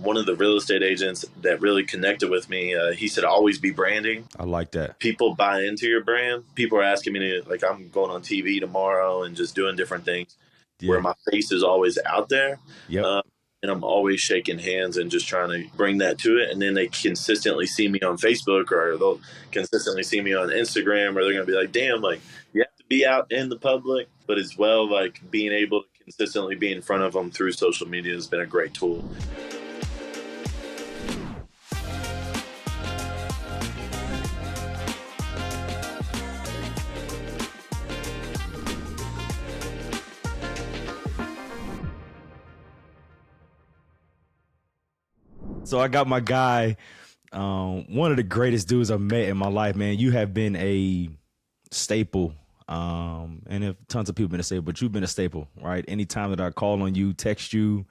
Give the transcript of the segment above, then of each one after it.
one of the real estate agents that really connected with me. He said, always be branding. I like that. People buy into your brand. People are asking me to, like, I'm going on TV tomorrow and just doing different things where Yeah. my face is always out there. Yep. And I'm always shaking hands and just trying to bring that to it. And then they consistently see me on Facebook, or they'll consistently see me on Instagram, or they're going to be like, damn, like, you have to be out in the public, but as well, like, being able to consistently be in front of them through social media has been a great tool. So I got my guy, one of the greatest dudes I've met in my life, man. You have been a staple. And if tons of people been a staple, but you've been a staple, right? Anytime that I call on you, text you,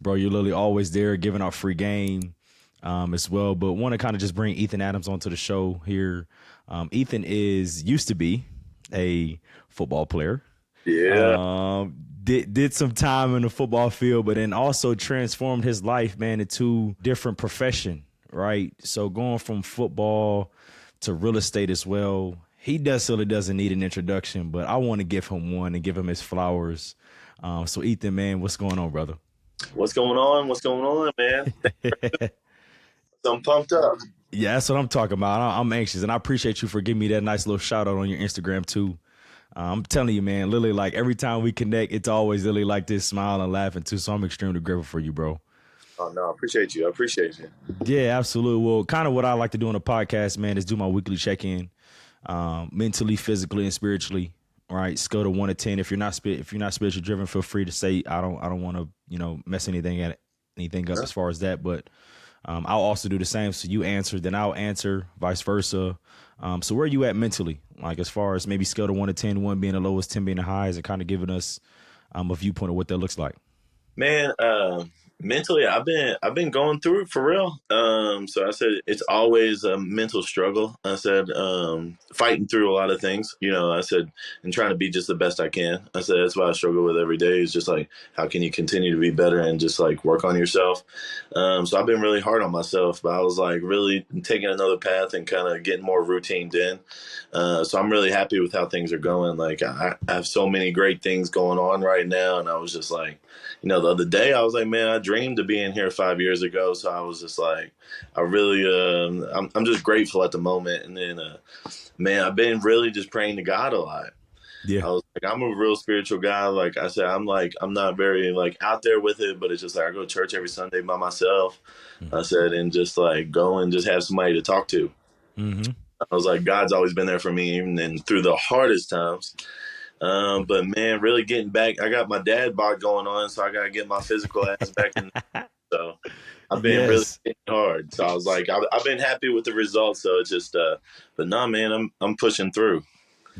bro, you're literally always there giving out free game as well. But want to kind of just bring Ethan Adams onto the show here. Ethan used to be a football player. Yeah. Did some time in the football field, but then also transformed his life, man, into different profession, right? So going from football to real estate as well. He necessarily doesn't need an introduction, but I want to give him one and give him his flowers. So Ethan, man, what's going on, brother? What's going on? What's going on, man? I'm pumped up. Yeah, that's what I'm talking about. I'm anxious, and I appreciate you for giving me that nice little shout out on your Instagram too. I'm telling you, man, literally, like every time we connect, it's always literally like this, smiling and laughing too. So I'm extremely grateful for you, bro. Oh, no, I appreciate you. I appreciate you. Yeah, absolutely. Well, kind of what I like to do on the podcast, man, is do my weekly check-in, mentally, physically, and spiritually. Right, scale to 1 to 10. If you're not spiritually driven, feel free to say I don't want to mess anything up as far as that. But I'll also do the same. So you answer, then I'll answer, vice versa. So where are you at mentally? Like as far as maybe scale to 1 to 10, 1 being the lowest, 10 being the highest, and kind of giving us a viewpoint of what that looks like. Man, mentally, I've been going through it for real. So I said it's always a mental struggle. I said fighting through a lot of things. I said, and trying to be just the best I can. I said that's what I struggle with every day. Is just like how can you continue to be better and just like work on yourself. So I've been really hard on myself, but I was like really taking another path and kind of getting more routined in. So I'm really happy with how things are going. Like I have so many great things going on right now, and I was just like, the other day I was like, man, I dreamed of being here 5 years ago. So I was just like, I really, I'm just grateful at the moment. And then, man, I've been really just praying to God a lot. Yeah. I was like, I'm a real spiritual guy. Like I said, I'm not very like out there with it, but it's just like I go to church every Sunday by myself. Mm-hmm. I said, and just like go and just have somebody to talk to. Mm-hmm. I was like, God's always been there for me, even in through the hardest times. But man, really getting back, I got my dad bod going on, so I got to get my physical ass back in. So I've been really getting hard. So I was like, I've been happy with the results. So it's just, but nah, man, I'm pushing through.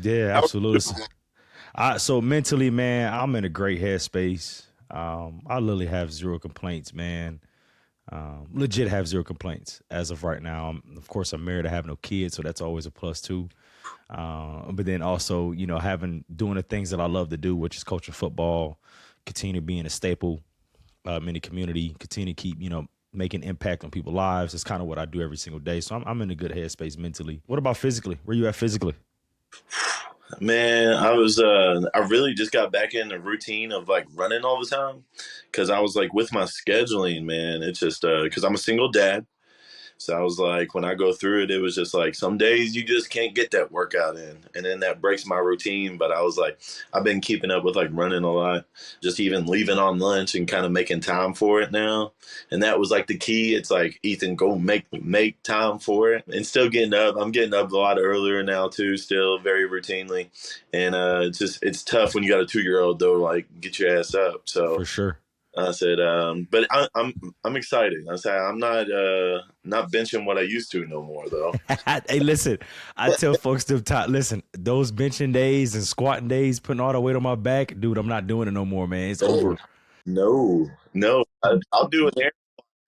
Yeah, absolutely. So mentally, man, I'm in a great headspace. I literally have zero complaints, man. Legit have zero complaints as of right now. Of course, I'm married. I have no kids, so that's always a plus too. But then also, doing the things that I love to do, which is coaching football, continue being a staple in the community, continue to keep, making impact on people's lives. It's kind of what I do every single day. So I'm in a good headspace mentally. What about physically? Where you at physically? Man, I really just got back in the routine of like running all the time. Cause I was like with my scheduling, man, it's just, cause I'm a single dad. So I was like, when I go through it, it was just like some days you just can't get that workout in. And then that breaks my routine. But I was like, I've been keeping up with like running a lot, just even leaving on lunch and kind of making time for it now. And that was like the key. It's like, Ethan, go make time for it and still getting up. I'm getting up a lot earlier now too, still very routinely. And it's tough when you got a 2-year-old though, like get your ass up. So for sure. I said, but I'm excited. I said, I'm not benching what I used to no more though. Hey, listen, I tell folks listen, those benching days and squatting days, putting all the weight on my back, dude, I'm not doing it no more, man. It's over. No, I'll do it there.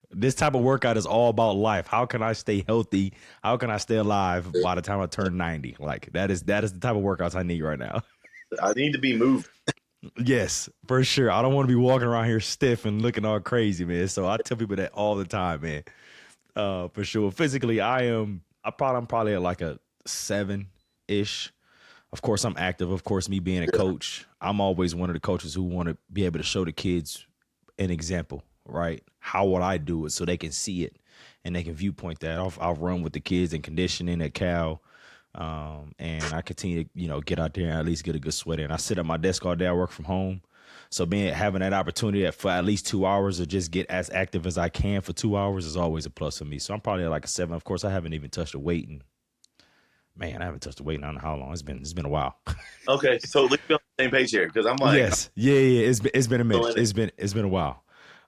This type of workout is all about life. How can I stay healthy? How can I stay alive by the time I turn 90? Like that is the type of workouts I need right now. I need to be moving. Yes, for sure. I don't want to be walking around here stiff and looking all crazy, man. So I tell people that all the time, man. For sure. Physically, I'm probably at like a 7-ish. Of course, I'm active. Of course, me being a coach, I'm always one of the coaches who want to be able to show the kids an example, right? How would I do it so they can see it and they can viewpoint that. I'll run with the kids in conditioning at Cal. And I continue to, get out there and at least get a good sweat in. I sit at my desk all day. I work from home. So having that opportunity for at least 2 hours to just get as active as I can for 2 hours is always a plus for me. So I'm probably at like a 7. Of course, I haven't even touched a weight, and man, I haven't touched a weight in I don't know how long. It's been a while. Okay, so let's be on the same page here because I'm like, yes, yeah. It's been a minute. It's been a while.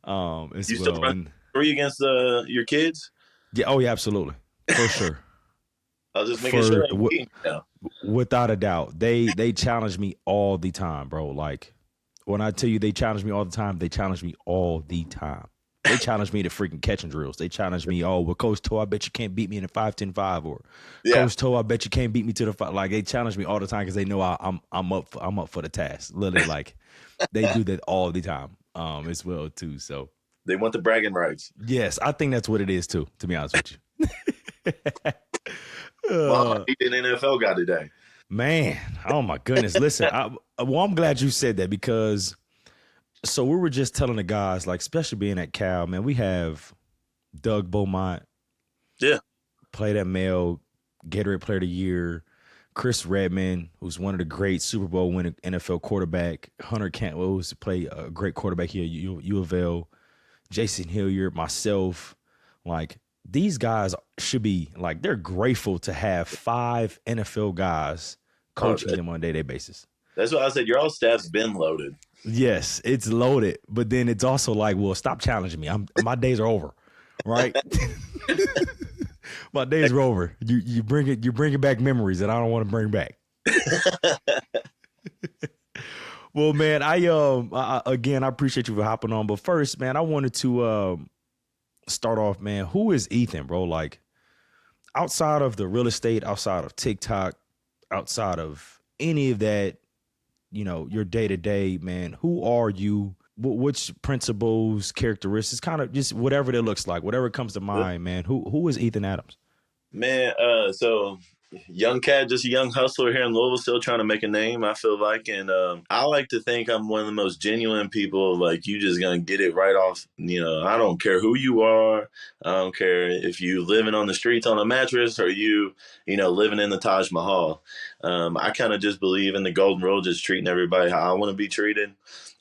You still run 3 against your kids? Yeah. Oh yeah, absolutely, for sure. I was just making sure. Without a doubt, they challenge me all the time, bro. Like when I tell you they challenge me all the time, they challenge me all the time. They challenge me to freaking catching drills. They challenge me, well, Coach Toe, I bet you can't beat me in a 5-10-5, or Coach Toe, I bet you can't beat me to the 5. Like they challenge me all the time because they know I'm up for the task. Literally, like they do that all the time, as well too. So they want the bragging rights. Yes, I think that's what it is too. To be honest with you. Well, he did an NFL guy today. Man, oh my goodness. Listen, I'm glad you said that because so we were just telling the guys, like, especially being at Cal, man, we have Doug Beaumont. Yeah. Played at Mayo, Gatorade Player of the Year. Chris Redman, who's one of the great Super Bowl winning NFL quarterback. Hunter Cantwell, who's played a great quarterback here at U of L. Jason Hilliard, myself. Like, these guys should be, like, they're grateful to have 5 NFL guys coaching them on a day-to-day basis. That's what I said. Your all staff's been loaded. Yes, it's loaded. But then it's also like, well, stop challenging me. My days are over, right? My days are over. You're bringing back memories that I don't want to bring back. Well, man, I again, I appreciate you for hopping on. But first, man, I wanted to start off, man. Who is Ethan, bro? Like, outside of the real estate, outside of TikTok, outside of any of that, your day to day, man. Who are you? Which principles, characteristics, kind of just whatever that looks like, whatever comes to mind, man. Who is Ethan Adams? Man, so young cat, just a young hustler here in Louisville, still trying to make a name, I feel like. And I like to think I'm one of the most genuine people. Like, you just going to get it right off. I don't care who you are. I don't care if you living on the streets on a mattress or you living in the Taj Mahal. I kind of just believe in the golden rule, just treating everybody how I want to be treated.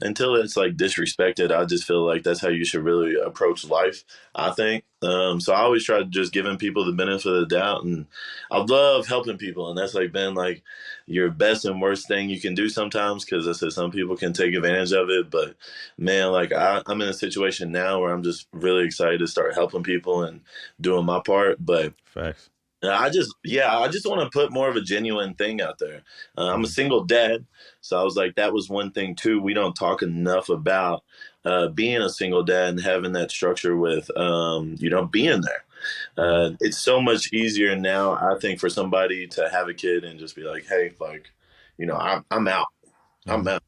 Until it's like disrespected, I just feel like that's how you should really approach life, I think. So I always try to just giving people the benefit of the doubt, and I love helping people, and that's like been like your best and worst thing you can do sometimes, because I said some people can take advantage of it. But man, like I'm in a situation now where I'm just really excited to start helping people and doing my part. But facts. I just want to put more of a genuine thing out there. I'm a single dad, so I was like, that was one thing too. We don't talk enough about being a single dad and having that structure with, being there. It's so much easier now, I think, for somebody to have a kid and just be like, hey, like, I'm out. I'm out.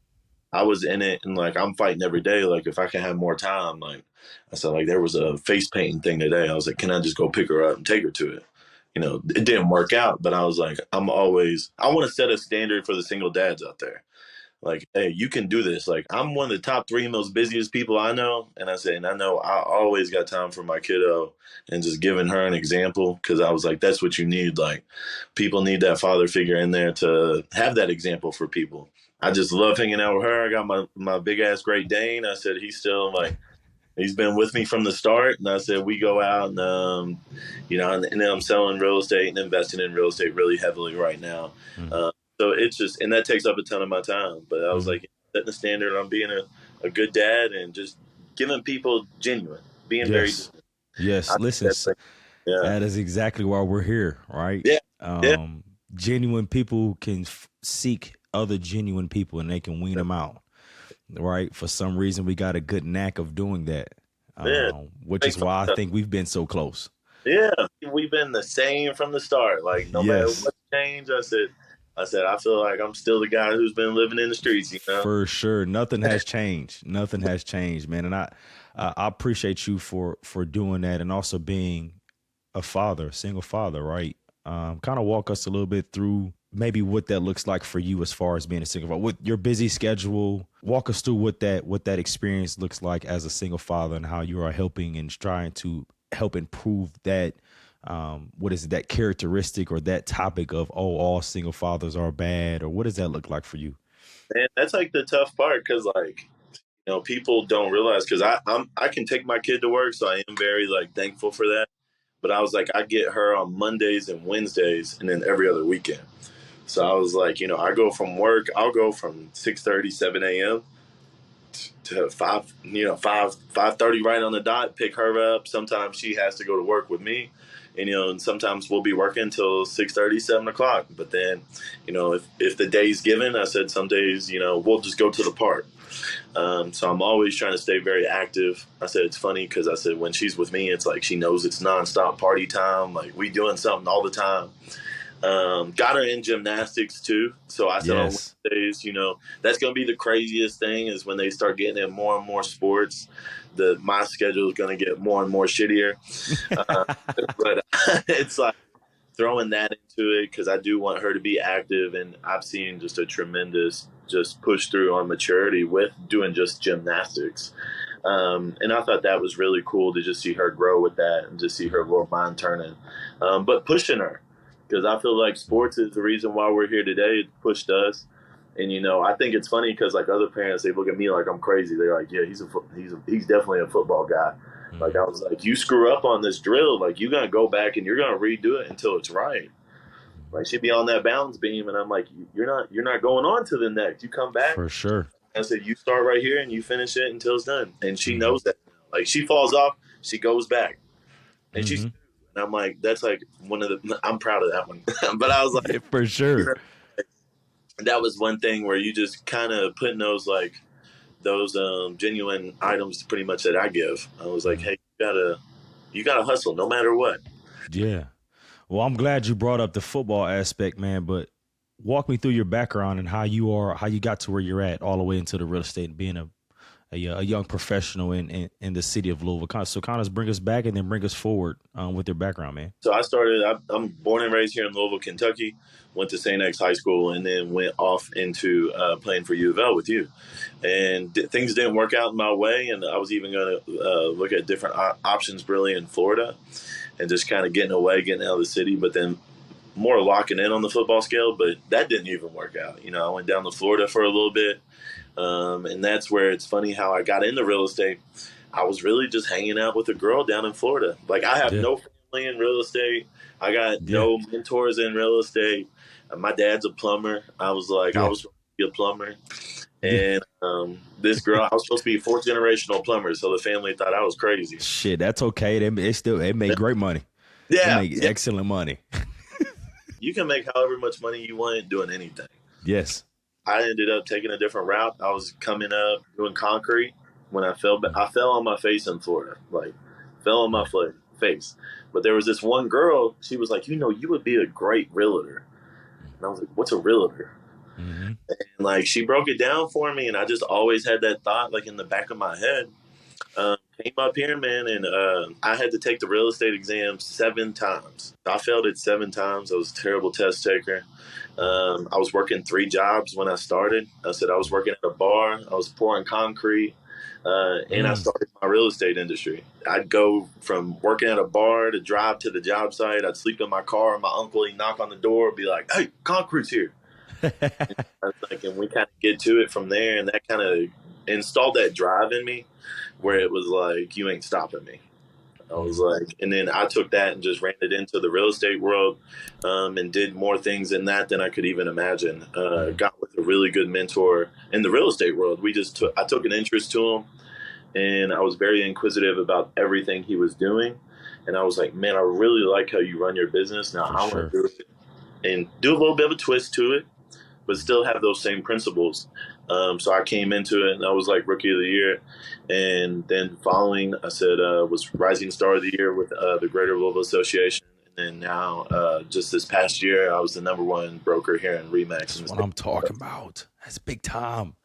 I was in it, and like I'm fighting every day. Like, if I can have more time, like I said, like there was a face painting thing today. I was like, can I just go pick her up and take her to it? It didn't work out, but I was like, I want to set a standard for the single dads out there. Like, hey, you can do this. Like, I'm one of the top 3 most busiest people I know. And I know I always got time for my kiddo and just giving her an example, because I was like, that's what you need. Like, people need that father figure in there to have that example for people. I just love hanging out with her. I got my big ass Great Dane. I said, he's still like, he's been with me from the start, and I said we go out and and I'm selling real estate and investing in real estate really heavily right now. So it's just, and that takes up a ton of my time. But I was like, setting the standard on being a good dad and just giving people being very genuine. Yes, listen, that is exactly why we're here, right? Yeah. Genuine people can seek other genuine people, and they can wean them out. Right. For some reason, we got a good knack of doing that, which is why I think we've been so close. Yeah, we've been the same from the start. Like, no matter what change, I said, I said, I feel like I'm still the guy who's been living in the streets, you know? For sure. Nothing has changed. Nothing has changed, man. And I appreciate you for doing that and also being a father, a single father, right? Kind of walk us a little bit through maybe what that looks like for you as far as being a single father. With your busy schedule, walk us through what that experience looks like as a single father and how you are helping and trying to help improve that what is it, that characteristic or that topic of, oh, all single fathers are bad, or what does that look like for you? And that's like the tough part because, like, people don't realize because I can take my kid to work, so I am very like thankful for that. But I was like, I get her on Mondays and Wednesdays, and then every other weekend. So I was like, I go from work. I'll go from 6:30, 7 a.m. to 5:30 right on the dot. Pick her up. Sometimes she has to go to work with me, and sometimes we'll be working until 6:30, 7 o'clock. But then, if the day's given, I said some days, we'll just go to the park. So I'm always trying to stay very active. I said it's funny because I said when she's with me, it's like she knows it's nonstop party time. Like we doing something all the time. Got her in gymnastics too. So I said on Yes. Wednesdays, that's going to be the craziest thing is when they start getting in more and more sports. My schedule is going to get more and more shittier. Uh, but it's like throwing that into it because I do want her to be active, and I've seen just a tremendous just push through on maturity with doing just gymnastics. And I thought that was really cool to just see her grow with that and just see her little mind turning, but pushing her because I feel like sports is the reason why we're here today. It pushed us. And I think it's funny because like other parents, they look at me like I'm crazy. They're like, "Yeah, he's definitely a football guy." Like I was like, "You screw up on this drill, like you're gonna go back and you're gonna redo it until it's right." Like she'd be on that balance beam, and I'm like, "You're not going on to the next. You come back." For sure. I said, "You start right here and you finish it until it's done." And she Hmm. knows that. Like she falls off, she goes back, and she's. Hmm. And I'm like, that's like one of the. I'm proud of that one, but I was like, For you sure. know, that was one thing where you just kind of putting those genuine items pretty much that I give. I was like, hey, you gotta hustle no matter what. Yeah. Well, I'm glad you brought up the football aspect, man, but walk me through your background and how you got to where you're at all the way into the real estate and being a young professional in the city of Louisville. So kind of bring us back and then bring us forward with your background, man. So I'm born and raised here in Louisville, Kentucky. Went to St. X High School and then went off into playing for U of L with you. And things didn't work out in my way. And I was even going to look at different options really in Florida and just kind of getting away, getting out of the city. But then more locking in on the football scale. But that didn't even work out. I went down to Florida for a little bit. And that's where it's funny how I got into real estate. I was really just hanging out with a girl down in Florida. Like I have Yeah. no family in real estate. I got Yeah. no mentors in real estate. My dad's a plumber. I was like, I Yeah. was supposed to be a plumber. Yeah. And this girl, I was supposed to be a fourth generational plumber. So the family thought I was crazy. Shit, that's okay. They make great money. They Yeah, make yeah. excellent money. You can make however much money you want doing anything. Yes. I ended up taking a different route. I was coming up doing concrete when I fell on my face in Florida, like fell on my face. But there was this one girl. She was like, you would be a great realtor. And I was like, what's a realtor? Hmm. And like she broke it down for me, and I just always had that thought like in the back of my head. Came up here, man, and I had to take the real estate exam 7 times. I failed it 7 times. I was a terrible test taker. I was working 3 jobs when I started. I said I was working at a bar. I was pouring concrete. And I started my real estate industry. I'd go from working at a bar to drive to the job site. I'd sleep in my car. My uncle, he'd knock on the door, be like, hey, concrete's here. I was like, and we kind of get to it from there. And that kind of installed that drive in me where it was like, you ain't stopping me. I was like, and then I took that and just ran it into the real estate world, and did more things in that than I could even imagine. Got with a really good mentor in the real estate world. I took an interest to him, and I was very inquisitive about everything he was doing. And I was like, man, I really like how you run your business. Now I want to do it and do a little bit of a twist to it, but still have those same principles. So I came into it and I was like rookie of the year. And then following, I said, was rising star of the year with the Greater Louisville Association. And And now, just this past year, I was the number one broker here in Remax in That's the what state. I'm talking about. That's big time.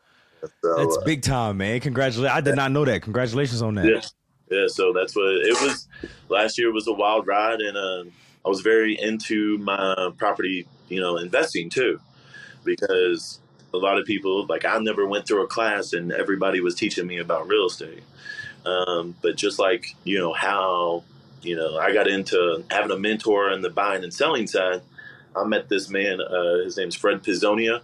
That's So, big time, man. Congratulations. I did not know that. Congratulations on that. yeah, yeah. So that's what it was. Last year was a wild ride, and I was very into my property, investing too, because a lot of people like I never went through a class, and everybody was teaching me about real estate. But just like how I got into having a mentor in the buying and selling side, I met this man. His name's Fred Pizzonia.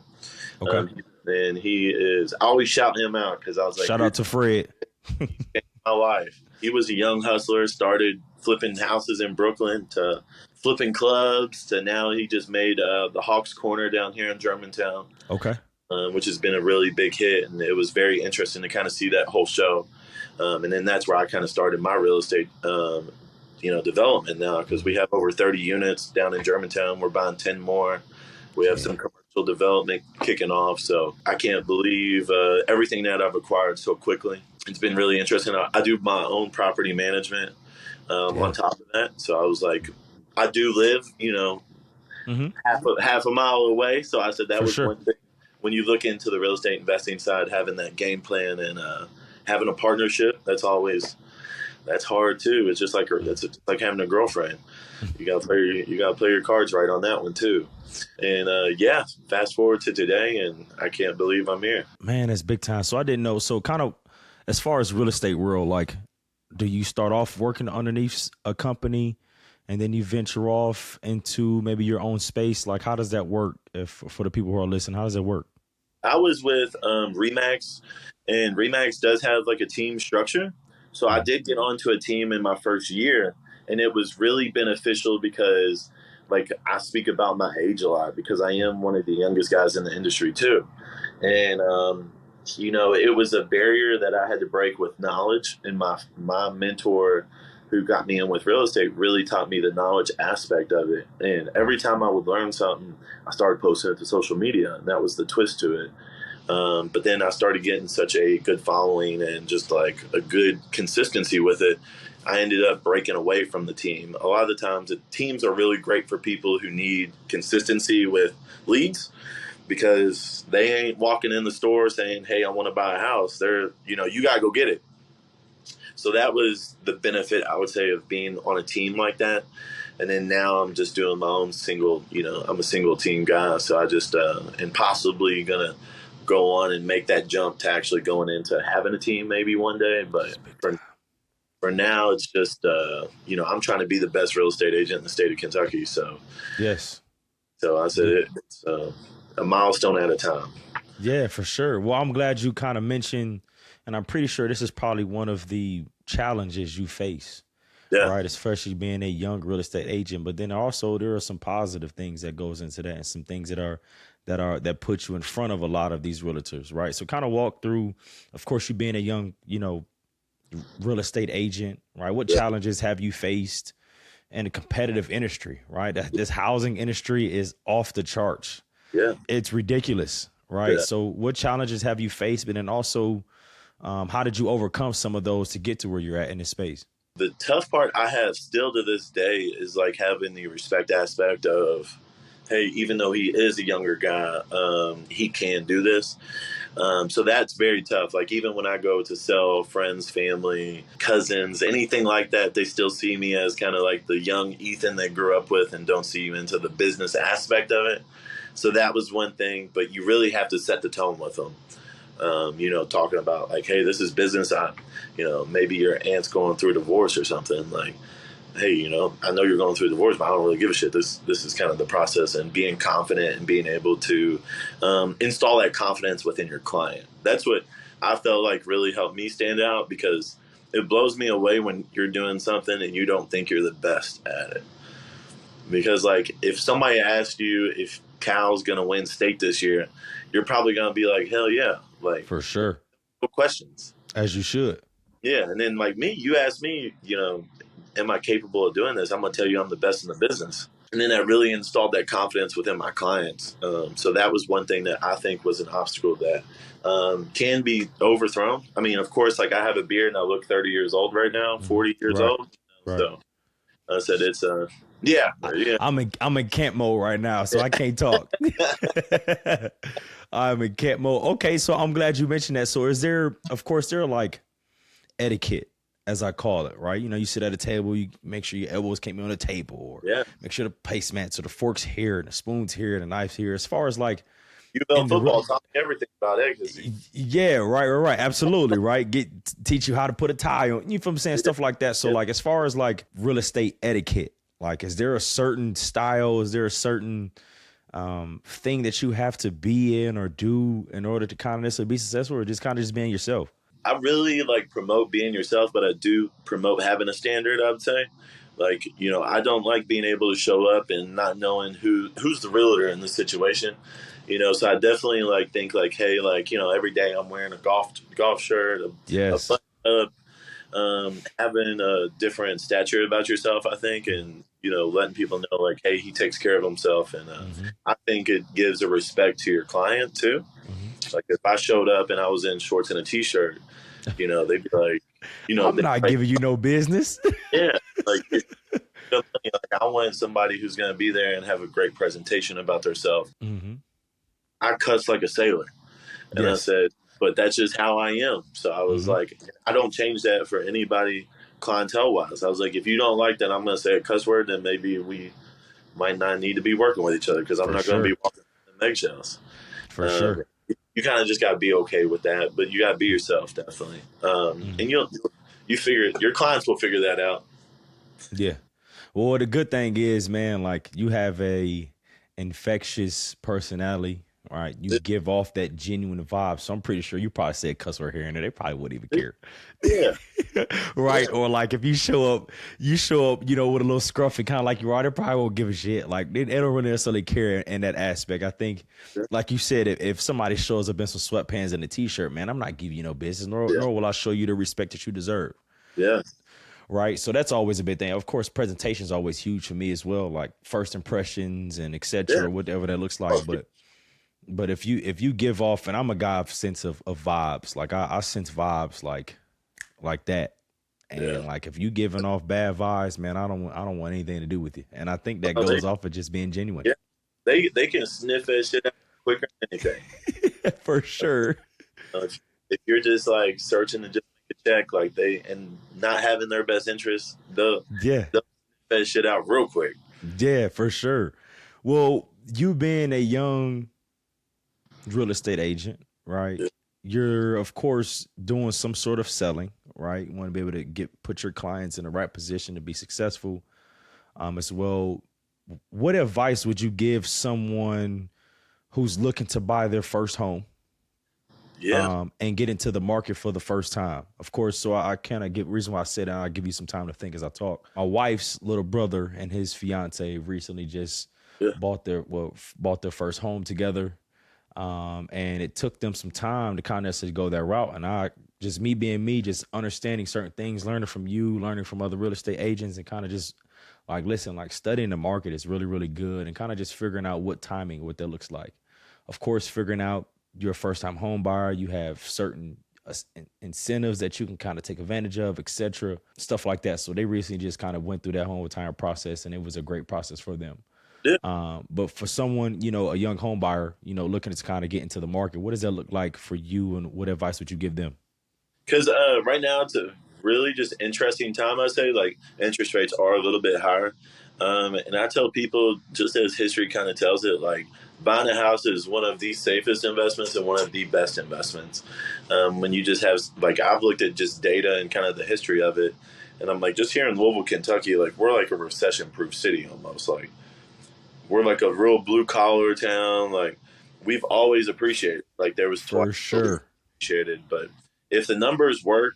Okay. And he is. I always shout him out because I was like, Shout out to Fred. my life. He was a young hustler, started flipping houses in Brooklyn to flipping clubs to now he just made the Hawks Corner down here in Germantown, Okay. which has been a really big hit. And it was very interesting to kind of see that whole show. And then that's where I kind of started my real estate, development now because we have over 30 units down in Germantown. We're buying 10 more. We have some commercial development kicking off. So I can't believe everything that I've acquired so quickly. It's been really interesting. I do my own property management on top of that. So I was like, I do live, half a mile away. So I said that was one thing. When you look into the real estate investing side, having that game plan and having a partnership, that's hard too. It's just like having a girlfriend. You gotta play your cards right on that one too. And fast forward to today, and I can't believe I'm here. Man, that's big time. So I didn't know. So kind of as far as real estate world, like, do you start off working underneath a company and then you venture off into maybe your own space? Like, how does that work? For the people who are listening, how does it work? I was with Remax, and Remax does have like a team structure. So I did get onto a team in my first year, and it was really beneficial because, like, I speak about my age a lot because I am one of the youngest guys in the industry too. And, it was a barrier that I had to break with knowledge. And my mentor who got me in with real estate really taught me the knowledge aspect of it. And every time I would learn something, I started posting it to social media, and that was the twist to it. But then I started getting such a good following and just like a good consistency with it. I ended up breaking away from the team. A lot of the times, the teams are really great for people who need consistency with leads because they ain't walking in the store saying, "Hey, I want to buy a house." They're, you got to go get it. So that was the benefit, I would say, of being on a team like that. And then now I'm just doing my own single, I'm a single team guy. So I just and possibly going to go on and make that jump to actually going into having a team maybe one day. But for now, it's just, I'm trying to be the best real estate agent in the state of Kentucky. So, yes. So I said it's a milestone at a time. Yeah, for sure. Well, I'm glad you kind of mentioned, and I'm pretty sure this is probably one of the challenges you face, right? Especially being a young real estate agent. But then also there are some positive things that goes into that, and some things that put you in front of a lot of these realtors, right? So kind of walk through, of course, you being a young, real estate agent, right? What challenges have you faced in a competitive industry, right? This housing industry is off the charts. Yeah, it's ridiculous. Right. So what challenges have you faced? But then also, how did you overcome some of those to get to where you're at in this space? The tough part I have still to this day is like having the respect aspect of, hey, even though he is a younger guy, he can do this. So that's very tough. Like even when I go to sell friends, family, cousins, anything like that, they still see me as kind of like the young Ethan they grew up with and don't see you into the business aspect of it. So that was one thing, but you really have to set the tone with them. Talking about like, hey, this is business. Maybe your aunt's going through a divorce or something. Like, hey, I know you're going through a divorce, but I don't really give a shit. This is kind of the process, and being confident and being able to install that confidence within your client. That's what I felt like really helped me stand out, because it blows me away when you're doing something and you don't think you're the best at it. Because like if somebody asked you if Cal's going to win state this year, you're probably going to be like, hell yeah. Like for sure. No questions. As you should. Yeah. And then like me, you ask me, am I capable of doing this? I'm going to tell you I'm the best in the business. And then that really installed that confidence within my clients. So that was one thing that I think was an obstacle that can be overthrown. I mean, of course, like I have a beard and I look 30 years old right now, 40 years old. Right. So I said it's yeah, yeah. I'm in camp mode right now, so I can't talk. I'm in camp mode. Okay, so I'm glad you mentioned that. So is there, of course, there are like etiquette, as I call it, right? You know, you sit at a table, you make sure your elbows can't be on the table, or Yeah. make sure the placemats or the forks here and the spoons here and the knives here. As far as like UL in the football taught me everything about etiquette. yeah, right, absolutely, right. Teach you how to put a tie on. You feel what I'm saying? Stuff like that. So like, as far as like real estate etiquette, like, is there a certain style? Is there a certain thing that you have to be in or do in order to kind of necessarily be successful, or just kind of just being yourself? I really like promote being yourself, but I do promote having a standard, I would say. Like, you know, I don't like being able to show up and not knowing who's the realtor in the situation. You know, so I definitely like think like, hey, like, you know, every day I'm wearing a golf shirt, a Yes, button up, having a different stature about yourself, I think, and you know, letting people know like, hey, he takes care of himself, and mm-hmm. I think it gives a respect to your client too. Mm-hmm. Like if I showed up and I was in shorts and a t-shirt, you know, they'd be like, you know, I'm not like, giving you no business. yeah, like, like I want somebody who's going to be there and have a great presentation about themselves. Mm-hmm. I cuss like a sailor, and I Yes. said, but that's just how I am. So I was Mm-hmm. like, I don't change that for anybody clientele wise. I was like, if you don't like that, I'm going to say a cuss word, then maybe we might not need to be working with each other because I'm For not going to sure. be walking in eggshells. For sure. You kind of just got to be okay with that, but you got to be yourself, definitely. Mm-hmm. And you figure your clients will figure that out. Yeah. Well, the good thing is, man, like you have a infectious personality, right? You give off that genuine vibe. So I'm pretty sure you probably said cuss word here and there. They probably wouldn't even care. Yeah. Right. Yeah. Or like if you show up, you know, with a little scruffy, kind of like you are, they probably won't give a shit. Like they don't really necessarily care in that aspect. I think, like you said, if somebody shows up in some sweatpants and a t-shirt, man, I'm not giving you no business, nor will I show you the respect that you deserve. Yeah. Right. So that's always a big thing. Of course, presentation is always huge for me as well, like first impressions and et cetera, Yeah. whatever that looks like. But if you give off, and I'm a guy of sense of vibes, like I sense vibes like that. And like if you giving off bad vibes, man, I don't want anything to do with you. And I think that goes off of just being genuine. Yeah. They can sniff that shit out quicker than anything. For sure. If you're just like searching to just make a check, like and not having their best interest, they'll sniff that shit out real quick. Yeah, for sure. Well, you being a young real estate agent, right? Yeah. You're of course doing some sort of selling, right? You want to be able to put your clients in the right position to be successful, as well. What advice would you give someone who's looking to buy their first home? Yeah. And get into the market for the first time. Of course, so I kind of reason why I said I'll give you some time to think as I talk. My wife's little brother and his fiance recently just bought their first home together. And it took them some time to kind of go that route. And me being me, just understanding certain things, learning from you, learning from other real estate agents, and kind of just like, listen, like studying the market is really, really good, and kind of just figuring out what that looks like. Of course, figuring out you're a first time home buyer, you have certain incentives that you can kind of take advantage of, etc., stuff like that. So they recently just kind of went through that whole entire process, and it was a great process for them. Yeah. But for someone, you know, a young home buyer, you know, looking to kind of get into the market, what does that look like for you, and what advice would you give them? Because right now it's a really just interesting time. I say like interest rates are a little bit higher, and I tell people, just as history kind of tells it, like buying a house is one of the safest investments and one of the best investments. When you just have like I've looked at just data and kind of the history of it, and I'm like just here in Louisville, Kentucky, like we're like a recession-proof city almost. Like we're like a real blue-collar town. Like we've always appreciated. Like there was For sure. appreciated, but if the numbers work,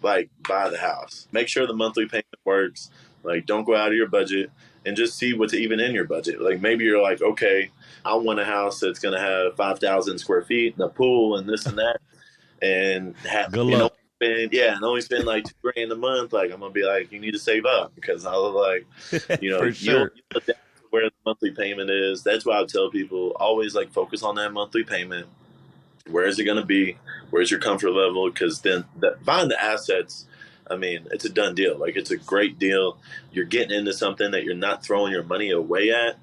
like buy the house. Make sure the monthly payment works. Like don't go out of your budget and just see what's even in your budget. Like maybe you're like, okay, I want a house that's going to have 5,000 square feet and a pool and this and that, and Good luck. and only spend like $2,000 a month. Like I'm gonna be like, you need to save up because I look like, you know, For sure. you'll adapt to where the monthly payment is. That's why I tell people always like focus on that monthly payment. Where is it going to be? Where's your comfort level? Because then buying the assets, I mean, it's a done deal. Like, it's a great deal. You're getting into something that you're not throwing your money away at.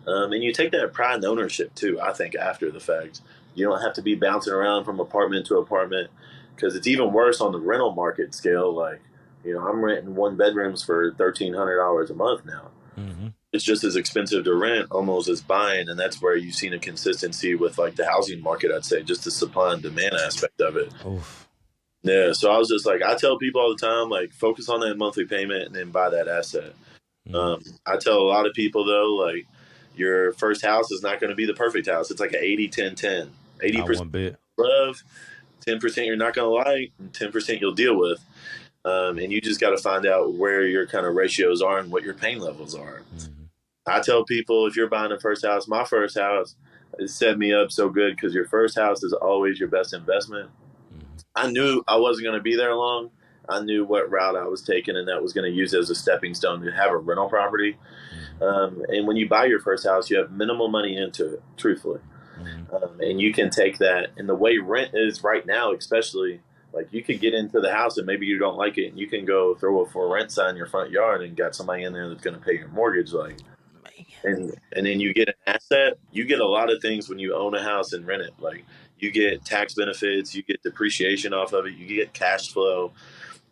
And you take that pride and ownership too, I think, after the fact. You don't have to be bouncing around from apartment to apartment, because it's even worse on the rental market scale. Like, I'm renting one bedrooms for $1,300 a month now. Mm-hmm. It's just as expensive to rent almost as buying. And that's where you've seen a consistency with like the housing market, I'd say, just the supply and demand aspect of it. Oof. Yeah, so I was just like, I tell people all the time, like, focus on that monthly payment and then buy that asset. Mm. I tell a lot of people, though, like, your first house is not going to be the perfect house. It's like an 80-10-10. Not 80% one bit. love, 10% you're not going to like, and 10% you'll deal with. And you just got to find out where your kind of ratios are and what your pain levels are. Mm-hmm. I tell people, if you're buying a first house, my first house, it set me up so good because your first house is always your best investment. Mm-hmm. I knew I wasn't going to be there long. I knew what route I was taking, and that was going to use it as a stepping stone to have a rental property. And when you buy your first house, you have minimal money into it, truthfully. Mm-hmm. And you can take that. And the way rent is right now, especially, like, you could get into the house and maybe you don't like it, and you can go throw a for rent sign in your front yard and got somebody in there that's going to pay your mortgage. Like, and then you get an asset. You get a lot of things when you own a house and rent it. Like, you get tax benefits, you get depreciation off of it, you get cash flow,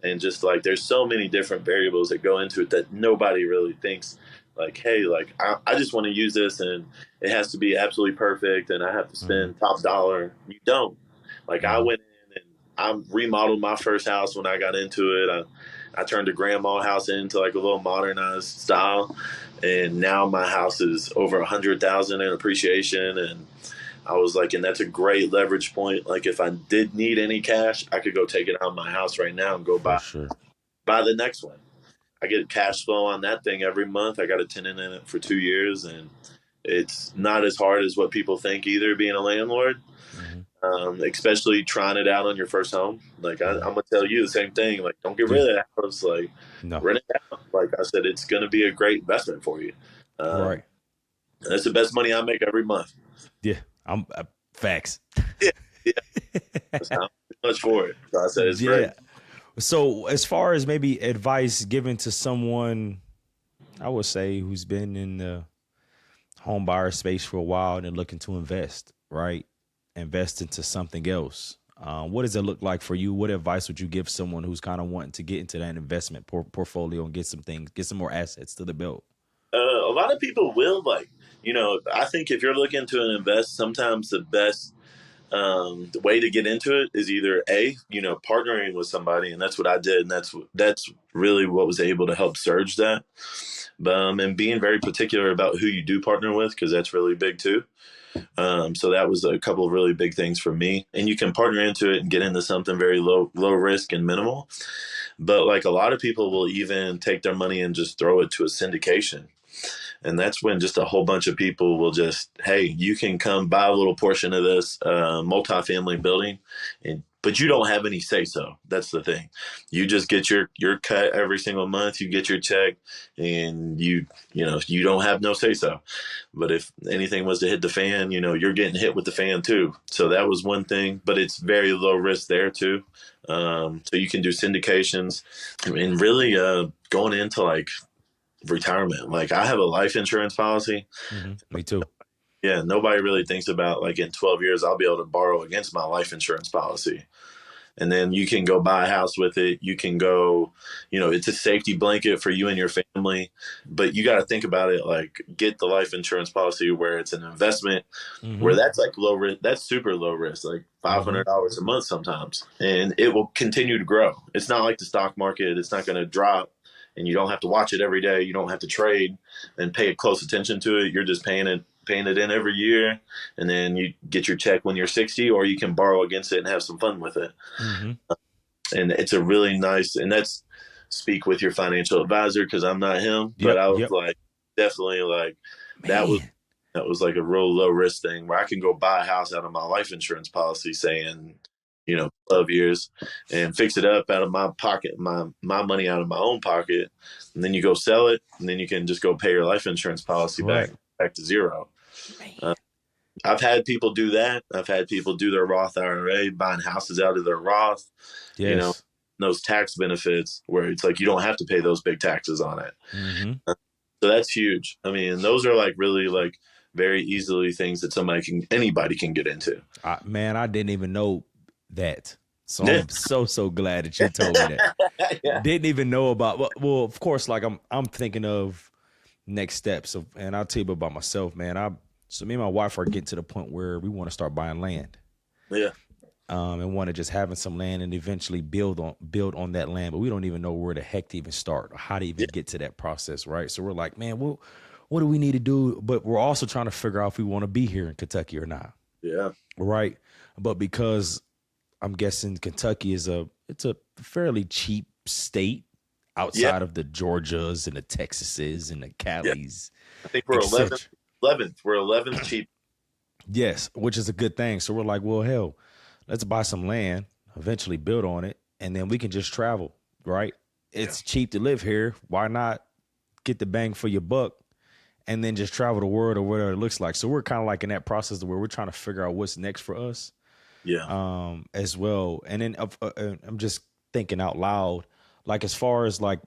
and just like there's so many different variables that go into it that nobody really thinks. Like, hey, like, I just want to use this and it has to be absolutely perfect and I have to spend top dollar. You don't. Like, I went in and I remodeled my first house when I got into it. I turned a grandma house into like a little modernized style, and now my house is over 100,000 in appreciation. And I was like, and that's a great leverage point. Like, if I did need any cash, I could go take it out of my house right now and go For buy sure. the next one. I get cash flow on that thing every month. I got a tenant in it for 2 years, and it's not as hard as what people think either, being a landlord. Especially trying it out on your first home. Like, I'm gonna tell you the same thing. Like, don't get rid of that house. Like, No. rent it out. Like I said, it's gonna be a great investment for you. Right. That's the best money I make every month. Yeah. I'm facts. Yeah. That's not much for it. So I said it's great. So as far as maybe advice given to someone, I would say, who's been in the home buyer space for a while and looking to invest, right? Invest into something else. What does it look like for you? What advice would you give someone who's kind of wanting to get into that investment portfolio and get some more assets to the belt? A lot of people will, like, I think if you're looking to invest, sometimes the best the way to get into it is either partnering with somebody, and that's what I did, and that's really what was able to help surge that. And being very particular about who you do partner with, because that's really big too. So that was a couple of really big things for me. And you can partner into it and get into something very low risk and minimal. But like, a lot of people will even take their money and just throw it to a syndication. And that's when just a whole bunch of people will just, hey, you can come buy a little portion of this multifamily building, but you don't have any say so. That's the thing. You just get your cut every single month. You get your check, and you don't have no say so. But if anything was to hit the fan, you're getting hit with the fan too. So that was one thing, but it's very low risk there too. So you can do syndications, and really going into like retirement. Like, I have a life insurance policy. Me too. Yeah, nobody really thinks about, like, in 12 years I'll be able to borrow against my life insurance policy. And then you can go buy a house with it. You can go, it's a safety blanket for you and your family. But you got to think about it, like, get the life insurance policy where it's an investment, where that's like low risk. That's super low risk, like $500 a month sometimes. And it will continue to grow. It's not like the stock market. It's not going to drop. And you don't have to watch it every day. You don't have to trade and pay close attention to it. You're just paying it in every year, and then you get your check when you're 60, or you can borrow against it and have some fun with it. And it's a really nice, and that's speak with your financial advisor, because I'm not him, but I was like, definitely like, that was like a real low risk thing where I can go buy a house out of my life insurance policy, saying, 12 years, and fix it up out of my pocket, my money out of my own pocket. And then you go sell it, and then you can just go pay your life insurance policy back to zero. I've had people do that. I've had people do their Roth IRA, buying houses out of their Roth, those tax benefits where it's like you don't have to pay those big taxes on it. Mm-hmm. So that's huge. I mean, those are like really like very easily things that anybody can get into. Man, I didn't even know that. So Yeah. I'm so glad that you told me that. Yeah. Didn't even know about. Well, of course, like I'm thinking of next steps of, and I'll tell you about myself, man. So me and my wife are getting to the point where we want to start buying land. Yeah. And want to just having some land and eventually build on that land, but we don't even know where the heck to even start or how to even get to that process, right? So we're like, man, what do we need to do? But we're also trying to figure out if we want to be here in Kentucky or not. Yeah. Right. But because I'm guessing Kentucky it's a fairly cheap state outside of the Georgias and the Texases and the Calis. I think we're 11th. We're 11th cheap. Yes, which is a good thing. So we're like, well, hell, let's buy some land, eventually build on it, and then we can just travel, right? It's cheap to live here. Why not get the bang for your buck and then just travel the world or whatever it looks like? So we're kind of like in that process where we're trying to figure out what's next for us. Yeah. As well. And then I'm just thinking out loud, like as far as like,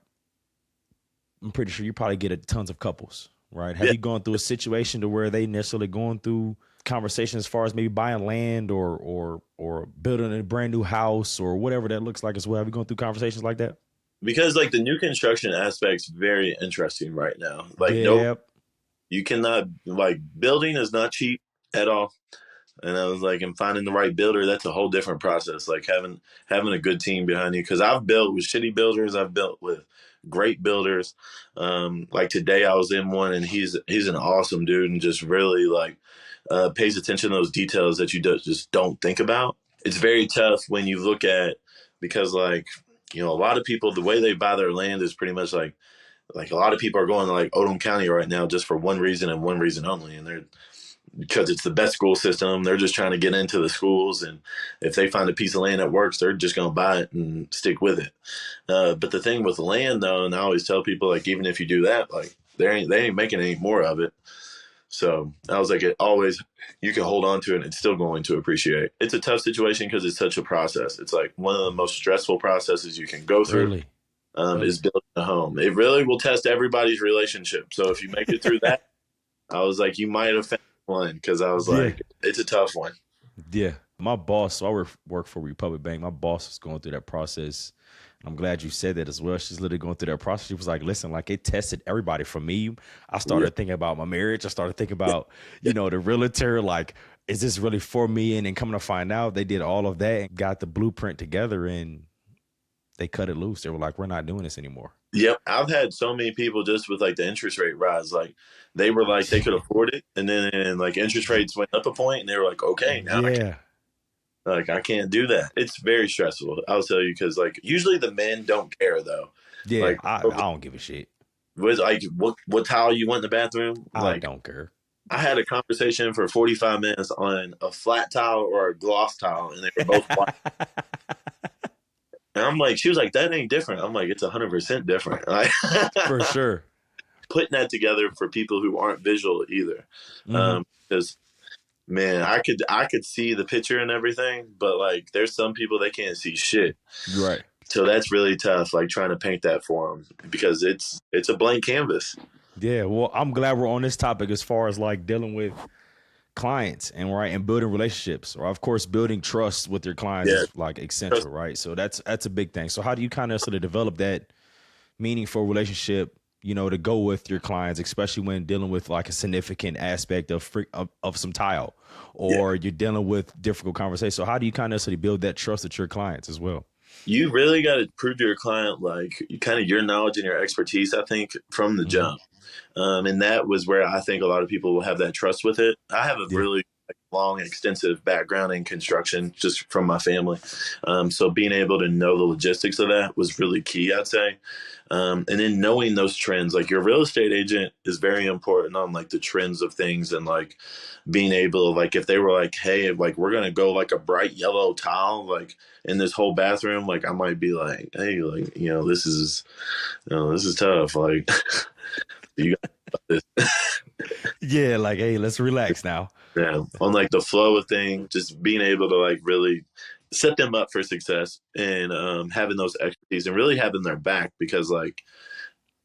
I'm pretty sure you probably get tons of couples, right? Have you gone through a situation to where they necessarily going through conversation as far as maybe buying land or building a brand new house or whatever that looks like as well? Have you gone through conversations like that? Because like the new construction aspect's very interesting right now. Like, no, you cannot, like, building is not cheap at all. And I was like, and finding the right builder, that's a whole different process. Like having a good team behind you. Because I've built with shitty builders, I've built with great builders. Like today, I was in one, and he's an awesome dude, and just really like pays attention to those details that you just don't think about. It's very tough when you look at, because like, you know, a lot of people, the way they buy their land is pretty much like a lot of people are going to like Odom County right now just for one reason and one reason only, and they're, because it's the best school system. They're just trying to get into the schools, and if they find a piece of land that works, they're just going to buy it and stick with it. But the thing with land, though, and I always tell people, like, even if you do that, like, they ain't making any more of it. So I was like, you can hold on to it and it's still going to appreciate. It's a tough situation because it's such a process. It's like one of the most stressful processes you can go through. Really? Is building a home. It really will test everybody's relationship. So if you make it through that, I was like, you might have found one, because I was like, it's a tough one. Yeah. My boss, so I work for Republic Bank. My boss was going through that process. I'm glad you said that as well. She's literally going through that process. She was like, listen, like it tested everybody. For me, I started thinking about my marriage. I started thinking about, you know, the realtor, like, is this really for me? And then coming to find out, they did all of that and got the blueprint together, and they cut it loose. They were like, we're not doing this anymore. Yep. I've had so many people just with like the interest rate rise, like they were like, they could afford it. And then like interest rates went up a point, and they were like, okay, now I can't do that. It's very stressful, I'll tell you, because like usually the men don't care though. Yeah, like, I don't give a shit. Was like what towel you want in the bathroom? I don't care. I had a conversation for 45 minutes on a flat towel or a gloss towel, and they were both white. And I'm like, she was like, that ain't different. I'm like, it's 100% different. For sure. Putting that together for people who aren't visual either. Because man, I could see the picture and everything, but like there's some people that can't see shit. Right. So that's really tough, like trying to paint that for them, because it's a blank canvas. Yeah. Well, I'm glad we're on this topic as far as like dealing with clients and building relationships, or of course building trust with your clients is like essential, right? So that's a big thing. So how do you kind of sort of develop that meaningful relationship, you know, to go with your clients, especially when dealing with like a significant aspect of some tile, or you're dealing with difficult conversations? So how do you kind of sort of build that trust with your clients as well? You really got to prove to your client like kind of your knowledge and your expertise, I think, from the jump. And that was where I think a lot of people will have that trust with it. I have a really long, extensive background in construction just from my family. So being able to know the logistics of that was really key, I'd say. And then knowing those trends, like your real estate agent is very important on like the trends of things, and like being able to, like, if they were like, hey, like we're going to go like a bright yellow tile, like in this whole bathroom, like I might be like, hey, like, this is tough. Like, you got this. Yeah, like, hey, let's relax now. Yeah, on like the flow of things, just being able to like really set them up for success, and having those expertise and really having their back, because like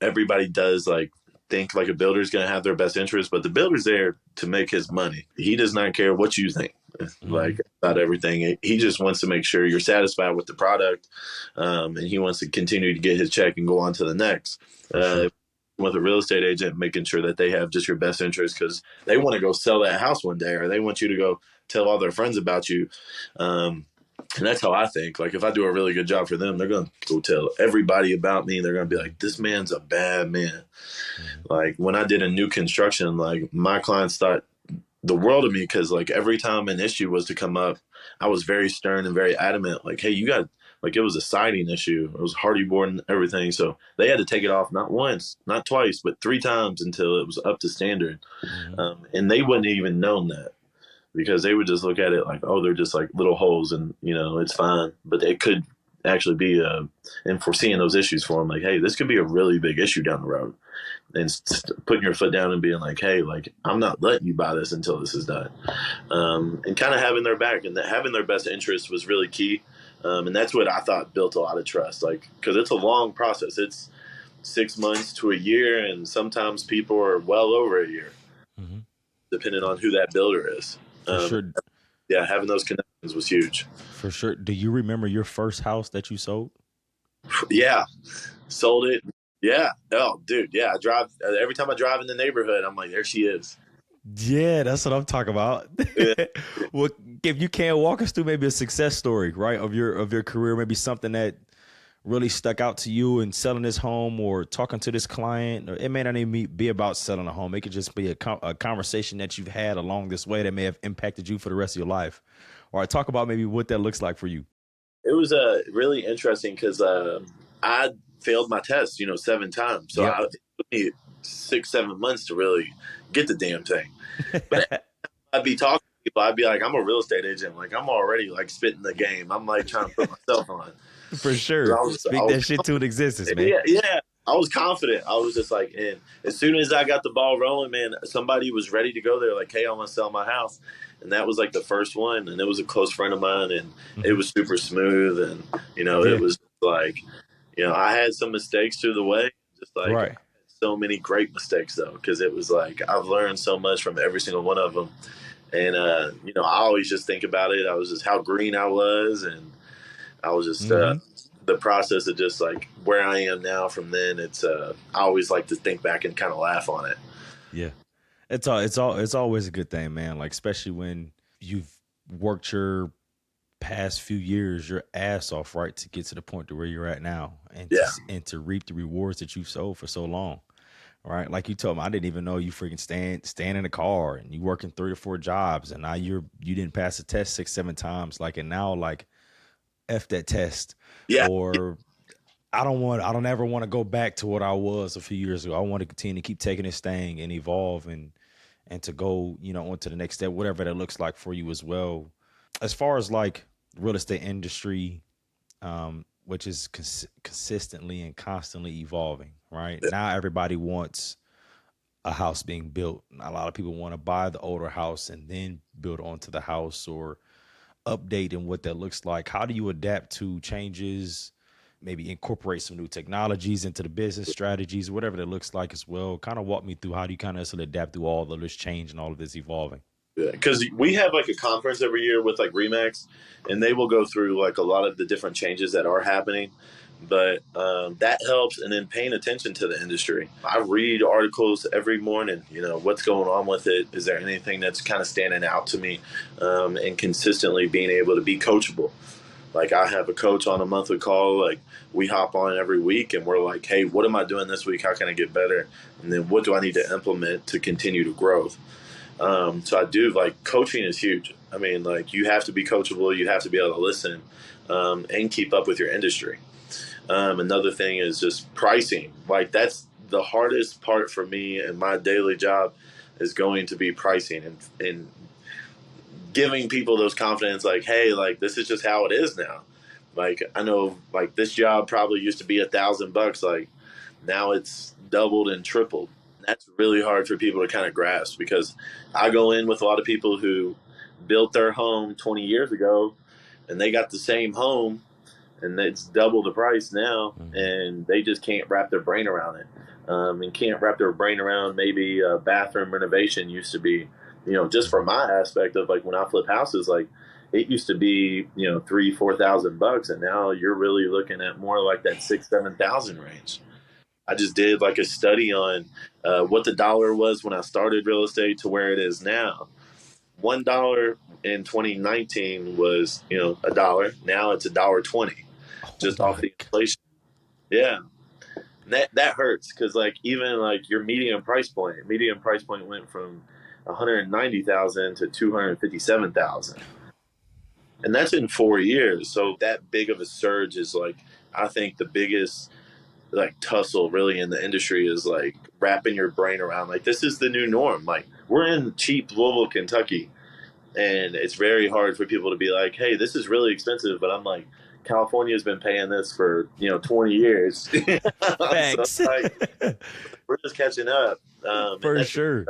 everybody does like think like a builder's going to have their best interest, but the builder's there to make his money. He does not care what you think, Mm-hmm. like about everything. He just wants to make sure you're satisfied with the product, and he wants to continue to get his check and go on to the next. For sure. With a real estate agent, making sure that they have just your best interest, because they want to go sell that house one day, or they want you to go tell all their friends about you. And that's how I think. Like, if I do a really good job for them, they're going to go tell everybody about me. They're going to be like, this man's a bad man. Mm-hmm. Like, when I did a new construction, like, my clients thought the world of me, because, like, every time an issue was to come up, I was very stern and very adamant. Like, hey, you got, like, it was a siding issue. It was hardy board and everything. So they had to take it off not once, not twice, but 3 times until it was up to standard. Mm-hmm. And they wouldn't even known that, because they would just look at it like, oh, they're just like little holes, and it's fine. But it could actually be, and foreseeing those issues for them, like, hey, this could be a really big issue down the road, and putting your foot down and being like, hey, like, I'm not letting you buy this until this is done, and kind of having their back, and having their best interest was really key, and that's what I thought built a lot of trust, like, because it's a long process. It's 6 months to a year, and sometimes people are well over a year, Mm-hmm. depending on who that builder is. For sure. Yeah, having those connections was huge. For sure. Do you remember your first house that you sold? Yeah, sold it. Yeah. Oh, dude. Yeah, I drive every time I drive in the neighborhood. I'm like, there she is. Yeah, that's what I'm talking about. Yeah. Well, if you can walk us through maybe a success story, right, of your career, maybe something that really stuck out to you in selling this home or talking to this client, or it may not even be about selling a home. It could just be a conversation that you've had along this way that may have impacted you for the rest of your life. Or talk about maybe what that looks like for you. It was really interesting, because I failed my test, 7 times. So Yep. it took me 6, 7 months to really get the damn thing. But I'd be talking to people. I'd be like, I'm a real estate agent. Like, I'm already like spitting the game. I'm like trying to put myself on. For sure. Speak that shit to an existence, man. Yeah. I was confident. I was just like, and as soon as I got the ball rolling, man, somebody was ready to go there. Like, hey, I want to sell my house, and that was like the first one. And it was a close friend of mine, and it was super smooth. And Yeah. it was like, I had some mistakes through the way, just like Right. so many great mistakes though, because it was like I've learned so much from every single one of them. And I always just think about it. I was just how green I was, and I was just the process of just like where I am now from then. It's I always like to think back and kind of laugh on it. Yeah. It's always a good thing, man. Like, especially when you've worked your past few years your ass off, right, to get to the point to where you're at now, and Yeah. to reap the rewards that you've sold for so long. Right. Like you told me, I didn't even know you freaking stand in a car and you working 3 or 4 jobs, and now you didn't pass the test 6, 7 times. Like, and now like F that test. Yeah. Or I don't ever want to go back to what I was a few years ago. I want to continue to keep taking this thing and evolve and to go, on to the next step, whatever that looks like for you as well. As far as like real estate industry, which is consistently and constantly evolving, right? Yeah. Now everybody wants a house being built. A lot of people want to buy the older house and then build onto the house, or update and what that looks like. How do you adapt to changes? Maybe incorporate some new technologies into the business strategies, whatever that looks like as well. Kind of walk me through how do you kind of sort of adapt through all of this change and all of this evolving. Because we have like a conference every year with like Remax, and they will go through like a lot of the different changes that are happening. But that helps, and then paying attention to the industry. I read articles every morning. What's going on with it? Is there anything that's kind of standing out to me? And consistently being able to be coachable. Like, I have a coach on a monthly call. Like, we hop on every week, and we're like, hey, what am I doing this week? How can I get better? And then what do I need to implement to continue to grow? So I do, like, coaching is huge. I mean, like, you have to be coachable. You have to be able to listen, and keep up with your industry. Another thing is just pricing. Like, that's the hardest part for me in my daily job, is going to be pricing and giving people those confidence, like, hey, like, this is just how it is now. Like, I know, like, this job probably used to be $1,000. Like, now it's doubled and tripled. That's really hard for people to kind of grasp, because I go in with a lot of people who built their home 20 years ago, and they got the same home, and it's double the price now, Mhm. and they just can't wrap their brain around it, and can't wrap their brain around maybe a bathroom renovation used to be, just from my aspect of like when I flip houses, like it used to be, 3,000-4,000 bucks, and now you're really looking at more like that 6,000-7,000 range. I just did like a study on what the dollar was when I started real estate to where it is now. $1 in 2019 was, a dollar. Now it's $1.20, Oh just off my the inflation. Yeah, and that hurts because like even like your median price point went from 190,000 to 257,000, and that's in 4 years. So that big of a surge is like I think the biggest like tussle really in the industry is like wrapping your brain around like this is the new norm. Like we're in cheap Louisville, Kentucky, and it's very hard for people to be like, hey, this is really expensive, but I'm like, California's been paying this for 20 years. So Facts. like we're just catching up, and For that's sure.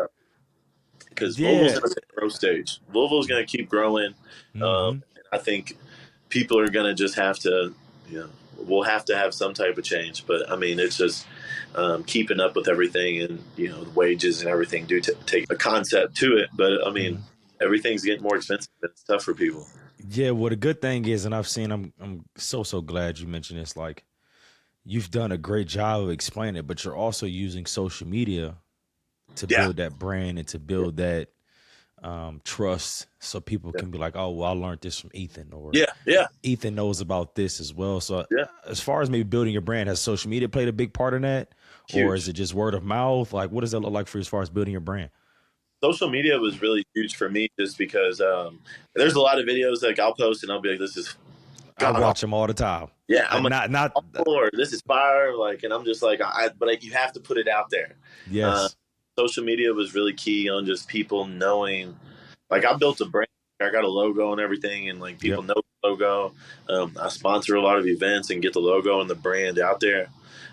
because Louisville's Yeah. in a growth stage. Louisville's going to keep growing. Hmm. And I think people are going to just have to, you know, we'll have to have some type of change. But I mean, it's just keeping up with everything, and the wages and everything do take a concept to it. But I mean, Hmm. everything's getting more expensive, and it's tough for people. Yeah, well the good thing is, and I've seen, I'm so glad you mentioned this, like you've done a great job of explaining it, but you're also using social media to Yeah, build that brand and to build that trust, so people yeah, can be like, oh, well, I learned this from Ethan, or yeah, yeah, Ethan knows about this as well. So yeah. as far as maybe building your brand, has social media played a big part in that? Or is Huge. it just word of mouth? Like, what does that look like for you as far as building your brand? Social media was really huge for me just because there's a lot of videos like I'll post and I'll be like, this is I god watch awful. them all the time. Yeah, I, I'm like not, awful or this is fire, like, and I'm just like, but like, you have to put it out there. Uh, yes. Social media was really key on just people knowing. Like I built a brand, I got a logo and everything, and like people Yep. know the logo. I sponsor a lot of events and get the logo and the brand out there.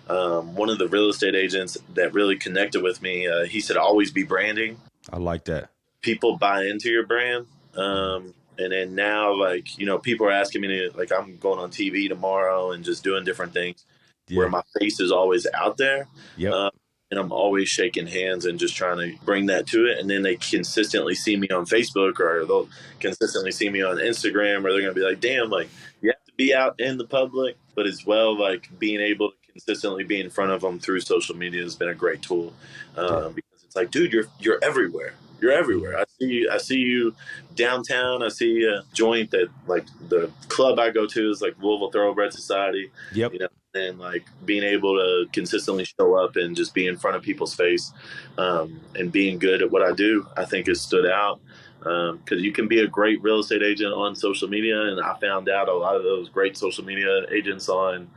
One of the real estate agents that really connected with me, he said, always be branding. I like that. People buy into your brand. Mhm. And then now, like, people are asking me to, like, I'm going on TV tomorrow and just doing different things where Yeah. my face is always out there. Yep. Um, and I'm always shaking hands and just trying to bring that to it. And then they consistently see me on Facebook, or they'll consistently see me on Instagram, or they're going to be like, damn, like, you have to be out in the public, but as well, like, being able to consistently be in front of them through social media has been a great tool, Yeah. because it's like, dude, you're everywhere. You're everywhere. Mhm. I see you downtown. I see a joint that like the club I go to is like Louisville Thoroughbred Society, Yep. and like being able to consistently show up and just be in front of people's face, and being good at what I do, I think has stood out. Because you can be a great real estate agent on social media, and I found out a lot of those great social media agents on,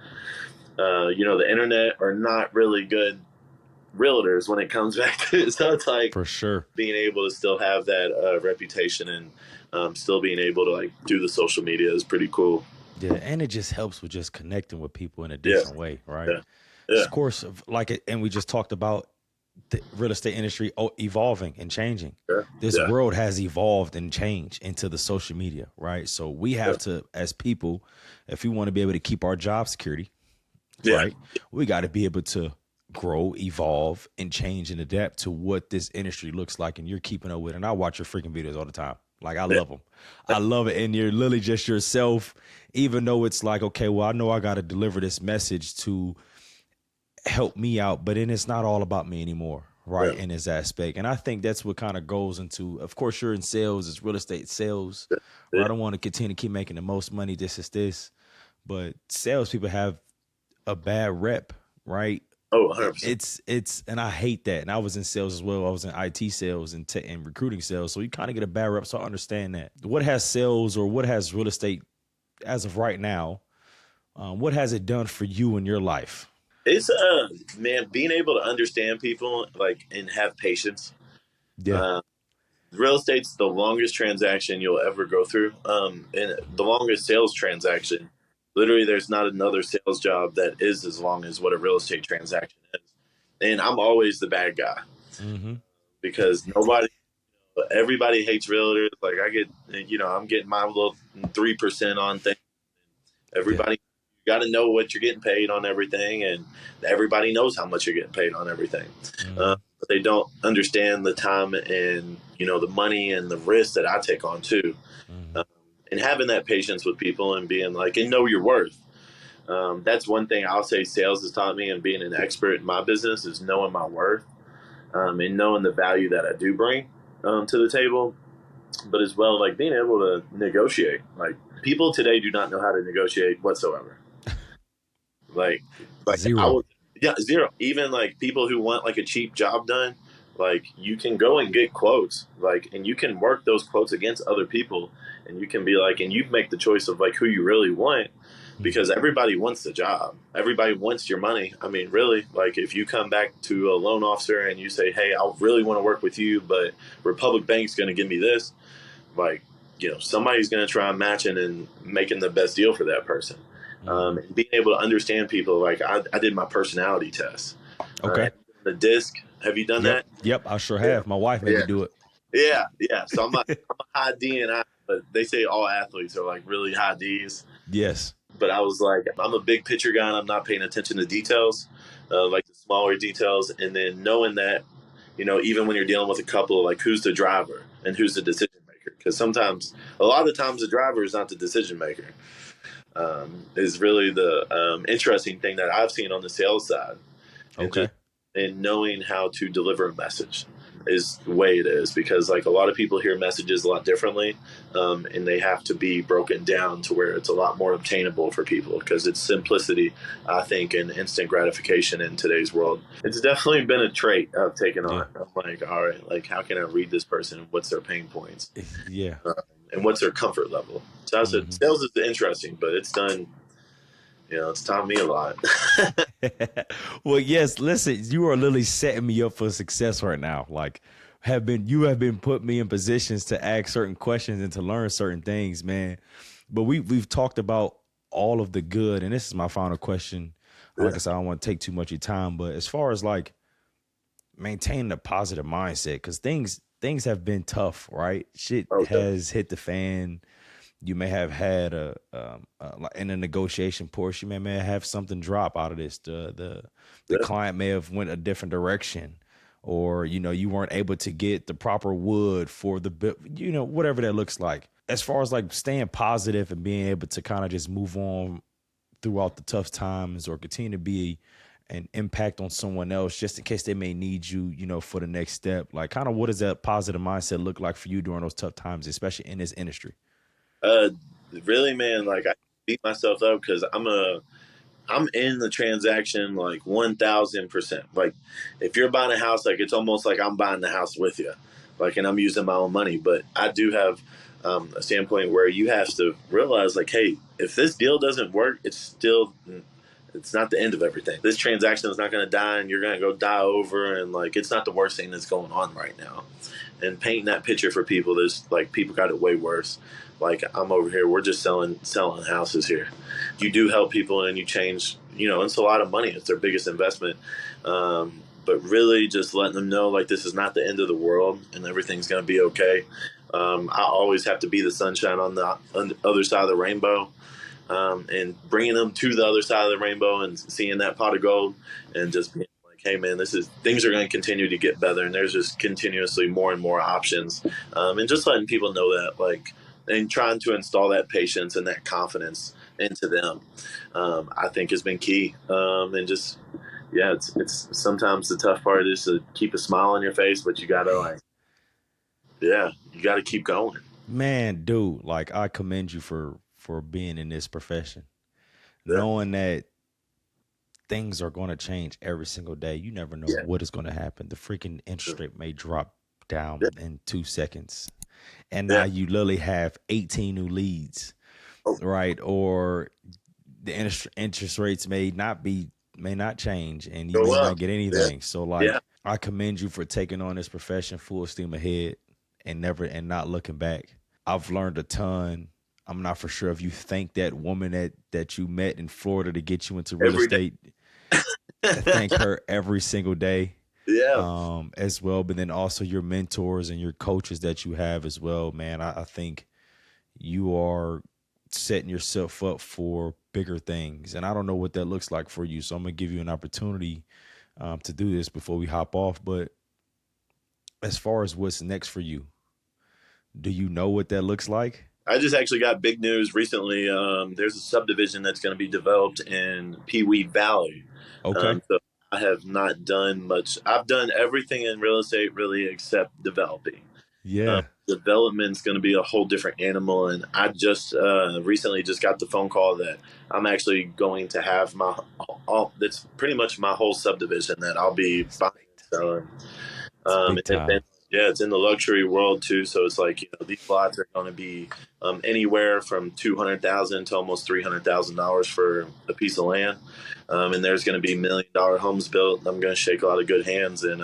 the internet are not really good realtors when it comes back to it. So it's like For sure. being able to still have that reputation, and still being able to like do the social media is pretty cool. Yeah. And it just helps with just connecting with people in a Yeah, different way, right? yeah, yeah, Of course, like it, and we just talked about the real estate industry evolving and changing. yeah, This yeah, world has evolved and changed into the social media, right? So we yeah, have to, as people, if we want to be able to keep our job security, yeah, right, we got to be able to grow, evolve, and change and adapt to what this industry looks like. And you're keeping up with it. And I watch your freaking videos all the time. Like, I yeah, love them. I love it. And you're literally just yourself, even though it's like, okay, well, I know I got to deliver this message to help me out, but then it's not all about me anymore, right? yeah, In this aspect. And I think that's what kind of goes into, of course, you're in sales, it's real estate sales, where yeah. I don't want to continue to keep making the most money. This is this. But salespeople have a bad rep, right? Oh, 100%. And I hate that. And I was in sales as well. I was in IT sales and and recruiting sales. So you kind of get a bad rep. So I understand that. What has sales, or what has real estate as of right now, what has it done for you in your life? It's man, being able to understand people like and have patience. Yeah. Uh, Real estate's the longest transaction you'll ever go through, and the longest sales transaction. Literally, there's not another sales job that is as long as what a real estate transaction is. And I'm always the bad guy Mm-hmm. because nobody Everybody hates realtors. Like I get, I'm getting my little 3% on things. Yeah. Everybody, you got to know what you're getting paid on everything, and everybody knows how much you're getting paid on everything. Mm-hmm. But they don't understand the time and the money and the risk that I take on too. Mm-hmm. Um, and having that patience with people and being like, and know your worth. That's one thing I'll say sales has taught me, and being an expert in my business is knowing my worth, and knowing the value that I do bring to the table, but as well like being able to negotiate. Like people today do not know how to negotiate whatsoever. Like, I Zero. was, yeah, zero. Even like people who want like a cheap job done, like you can go and get quotes, like, and you can work those quotes against other people, and you can be like, and you make the choice of like who you really want, Mm-hmm. because everybody wants the job. Everybody wants your money. I mean, really, like if you come back to a loan officer and you say, hey, I really want to work with you, but Republic Bank's going to give me this, like, somebody's going to try matching and making the best deal for that person. Mm-hmm. And being able to understand people, like I did my personality test. Okay. The disc, have you done Yep. that? Yep. I sure Yeah. have. My wife made me Yeah. do it. Yeah. So I'm a high D and I, but they say all athletes are like really high Ds. Yes. But I was like, I'm a big picture guy and I'm not paying attention to details, like the smaller details. And then knowing that, even when you're dealing with a couple, like who's the driver and who's the decision maker? Because sometimes, a lot of the times, the driver is not the decision maker. Is really the interesting thing that I've seen on the sales side, and Okay. just and knowing how to deliver a message is the way it is, because like a lot of people hear messages a lot differently, and they have to be broken down to where it's a lot more obtainable for people, because it's simplicity, I think, and instant gratification in today's world. It's definitely been a trait I've taken Yeah. on. I'm like, all right, like how can I read this person? What's their pain points? Yeah. And what's their comfort level? So I said, Mm-hmm. sales is interesting, but it's done. It's taught me a lot. Well, yes. Listen, you are literally setting me up for success right now. Like, you have been put me in positions to ask certain questions and to learn certain things, man. But we've talked about all of the good, and this is my final question. Like Yeah, I said, I don't want to take too much of your time, but as far as like maintaining a positive mindset, because things have been tough, right? Shit okay. has hit the fan. You may have had like in a negotiation portion, you may have something drop out of this. The Yeah, client may have went a different direction, or you weren't able to get the proper wood for the whatever that looks like. As far as like staying positive and being able to kind of just move on throughout the tough times, or continue to be an impact on someone else just in case they may need you, for the next step. Like, kind of what does that positive mindset look like for you during those tough times, especially in this industry? uh, really, man. Like I beat myself up because I'm in the transaction like 1,000%. Like if you're buying a house, like it's almost like I'm buying the house with you, like, and I'm using my own money. But I do have a standpoint where you have to realize, like, hey, if this deal doesn't work, it's not the end of everything. This transaction is not going to die, and you're going to go die over, and like it's not the worst thing that's going on right now. And painting that picture for people, there's like people got it way worse. Like I'm over here, we're just selling houses here. You do help people and you change. It's a lot of money. It's their biggest investment. But really, just letting them know like this is not the end of the world and everything's going to be okay. I always have to be the sunshine on the other side of the rainbow, and bringing them to the other side of the rainbow and seeing that pot of gold, and just being like, hey man, things are going to continue to get better, and there's just continuously more and more options, and just letting people know that, like, and trying to install that patience and that confidence into them, I think has been key, and just yeah, it's sometimes the tough part is to keep a smile on your face, but you gotta like, yeah, you gotta keep going. Man, dude, like, I commend you for being in this profession, Yeah, knowing that things are going to change every single day. You never know yeah, what is going to happen. The freaking interest rate may drop down yeah, in 2 seconds, and now yeah. you literally have 18 new leads, Oh, right? Or the interest rates may not change, and you go may not up. get Yeah, anything. So, yeah. like, I commend you for taking on this profession full steam ahead, and not looking back. I've learned a ton. I'm not for sure if you thank that woman that you met in Florida to get you into real Every day. estate. Thank her every single day. Yeah. as well, but then also your mentors and your coaches that you have as well, man. I think you are setting yourself up for bigger things. And I don't know what that looks like for you. So I'm going to give you an opportunity to do this before we hop off. But as far as what's next for you, do you know what that looks like? I just actually got big news recently. There's a subdivision that's going to be developed in Pewee Valley. Okay. So I have not done much. I've done everything in real estate really except developing. Yeah. Development's going to be a whole different animal, and I just recently just got the phone call that I'm actually going to have my all. That's pretty much my whole subdivision that I'll be buying and selling. It's big time. Yeah, it's in the luxury world too. So it's like, these lots are going to be anywhere from $200,000 to almost $300,000 for a piece of land. And there's going to be $1 million homes built. I'm going to shake a lot of good hands, and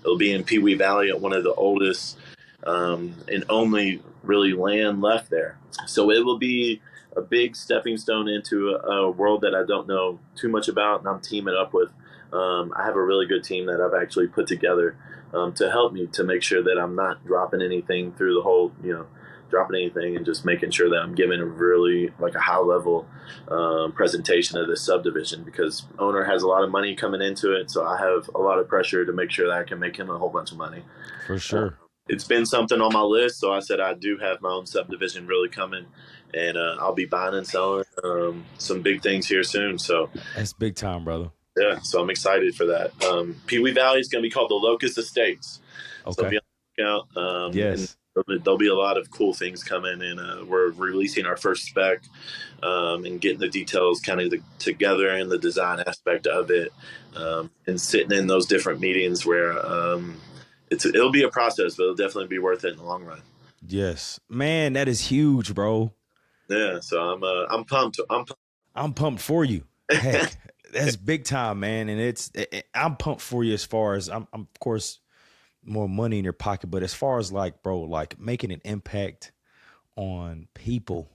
it'll be in Pewee Valley at one of the oldest and only really land left there. So it will be a big stepping stone into a world that I don't know too much about, and I'm teaming up with. I have a really good team that I've actually put together to help me to make sure that I'm not dropping anything through the whole, dropping anything, and just making sure that I'm giving a really like a high level presentation of this subdivision, because owner has a lot of money coming into it. So I have a lot of pressure to make sure that I can make him a whole bunch of money. For sure. It's been something on my list. So I said, I do have my own subdivision really coming, and I'll be buying and selling some big things here soon. So That's big time, brother. yeah, so I'm excited for that. Pewee Valley is going to be called the Locust Estates. So Okay. be on the lookout. Yes. And there'll be a lot of cool things coming, and we're releasing our first spec and getting the details kind of together and the design aspect of it, and sitting in those different meetings where it'll be a process, but it'll definitely be worth it in the long run. Yes. Man, that is huge, bro. Yeah, so I'm pumped. I'm pumped for you. Heck, that's big time, man. And I'm pumped for you as far as I'm of course more money in your pocket, but as far as like, bro, like making an impact on people,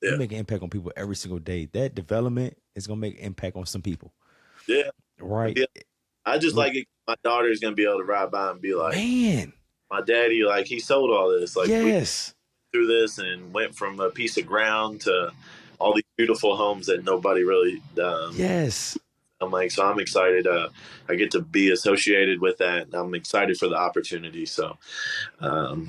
Yeah. you make an impact on people every single day. That development is gonna make an impact on some people, Yeah, right? yeah. I just like it. My daughter is gonna be able to ride by and be like, Man, my daddy, like, he sold all this. Like, yes, we through this and went from a piece of ground to all these beautiful homes that nobody really. yes. I'm like, so I'm excited. I get to be associated with that, and I'm excited for the opportunity. So, I'm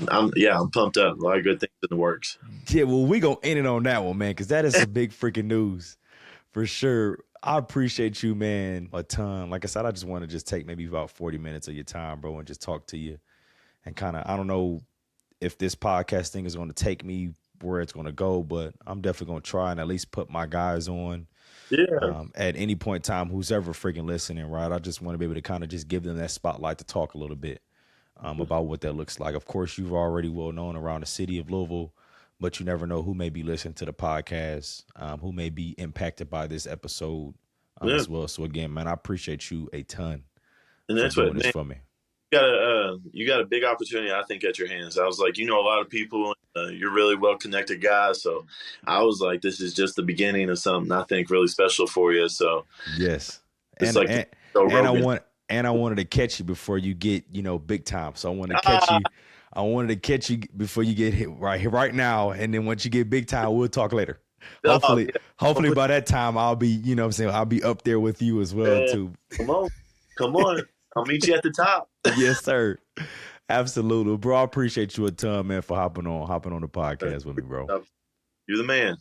pumped up. A lot of good things in the works. Yeah, well, we gonna end it on that one, man, because that is some big freaking news for sure. I appreciate you, man, a ton. Like I said, I just want to just take maybe about 40 minutes of your time, bro, and just talk to you. And kind of, I don't know if this podcast thing is going to take me where it's going to go, but I'm definitely going to try and at least put my guys on Yeah, at any point in time, who's ever freaking listening, right? I just want to be able to kind of just give them that spotlight to talk a little bit about what that looks like. Of course, you've already well known around the city of Louisville, but you never know who may be listening to the podcast, who may be impacted by this episode yeah. as well. So again, man, I appreciate you a ton And for that's what, doing this man. for me. You got a big opportunity, I think, at your hands. I was like, a lot of people. You're really well connected guys, so I was like, this is just the beginning of something I think really special for you. So Yes, it's and like and, Joe and I Rogan. wanted to catch you before you get big time. So I wanted to catch you. I wanted to catch you before you get hit right now, and then once you get big time, we'll talk later. Hopefully, Yeah. hopefully by that time I'll be, what I'm saying, I'll be up there with you as well Yeah. too. Come on. I'll meet you at the top. Yes, sir. Absolutely, bro. I appreciate you a ton, man, for hopping on the podcast with me, bro. You're the man.